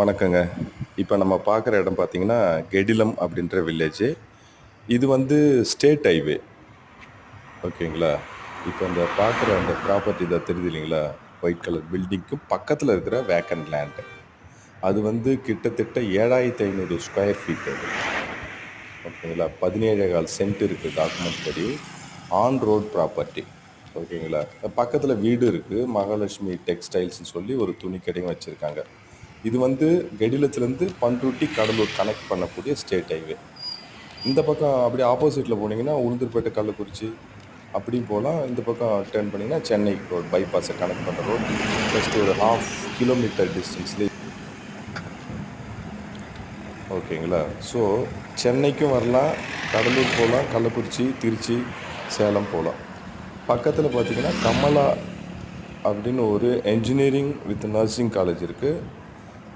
வணக்கங்க. இப்ப நம்ம பார்க்குற இடம் பார்த்தீங்கன்னா, கெடிலம் அப்படின்ற வில்லேஜு. இது வந்து ஸ்டேட் ஹைவே. ஓகேங்களா? இப்ப இந்த பார்க்குற அந்த ப்ராப்பர்ட்டி இதோ தெரியுது இல்லைங்களா? ஒயிட் கலர் பில்டிங்க்கு பக்கத்துல இருக்கிற வேக்கன்ட் லேண்ட். அது வந்து கிட்டத்தட்ட 7,500 ஸ்கொயர் ஃபீட் அது. ஓகேங்களா? 17,15 சென்ட் இருக்கு டாக்குமெண்ட் படி. On road property. ஓகேங்களா? பக்கத்துல வீடு இருக்கு. மகாலட்சுமி டெக்ஸ்டைல்ஸ்ன்னு சொல்லி ஒரு துணிக்கடையும் வச்சிருக்காங்க. இது வந்து கெடிலத்துலேருந்து பண்ருட்டி கடலூர் கனெக்ட் பண்ணக்கூடிய ஸ்டேட் ஹைவே. இந்த பக்கம் அப்படியே ஆப்போசிட்டில் போனீங்கன்னா உளுந்தூர்பேட்டை கள்ளக்குறிச்சி அப்படியும் போகலாம். இந்த பக்கம் டேர்ன் பண்ணிங்கன்னா சென்னை ரோட் பைபாஸை கனெக்ட் பண்ணுற ரோட் ஜஸ்ட் ஒரு 1/2 கிலோமீட்டர் டிஸ்டன்ஸ்லேயே. ஓகேங்களா? ஸோ சென்னைக்கும் வரலாம், கடலூர் போகலாம், கள்ளக்குறிச்சி, திருச்சி, சேலம் போகலாம். பக்கத்தில் பார்த்தீங்கன்னா கமலா அப்படின்னு ஒரு என்ஜினியரிங் வித் நர்சிங் காலேஜ் இருக்குது.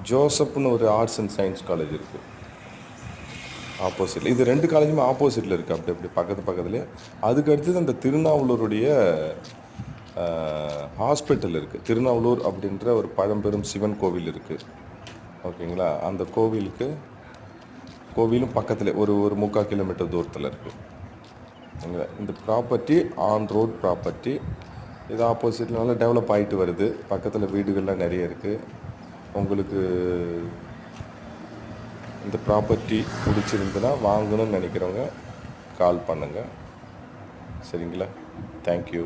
ஜோசப்னு ஒரு ஆர்ட்ஸ் அண்ட் சயின்ஸ் காலேஜ் இருக்குது ஆப்போசிட்டில். இது 2 காலேஜுமே ஆப்போசிட்டில் இருக்குது. அப்படி அப்படி பக்கத்துலேயே. அதுக்கு அடுத்தது அந்த திருநாவலூருடைய ஹாஸ்பிட்டல் இருக்குது. திருநாவலூர் அப்படின்ற ஒரு பழம்பெரும் சிவன் கோவில் இருக்குது. ஓகேங்களா? அந்த கோவிலும் பக்கத்தில் ஒரு 3/4 கிலோமீட்டர் தூரத்தில் இருக்குது. இந்த ப்ராப்பர்ட்டி ஆன் ரோட் ப்ராப்பர்ட்டி. இது ஆப்போசிட்டில் நல்லா டெவலப் ஆகிட்டு வருது. பக்கத்தில் வீடுகள்லாம் நிறைய இருக்குது. உங்களுக்கு இந்த ப்ராப்பர்ட்டி பிடிச்சிருந்துன்னா வாங்கணும்னு நினைக்கிறவங்க கால் பண்ணுங்கள். சரிங்களா? தேங்க்யூ.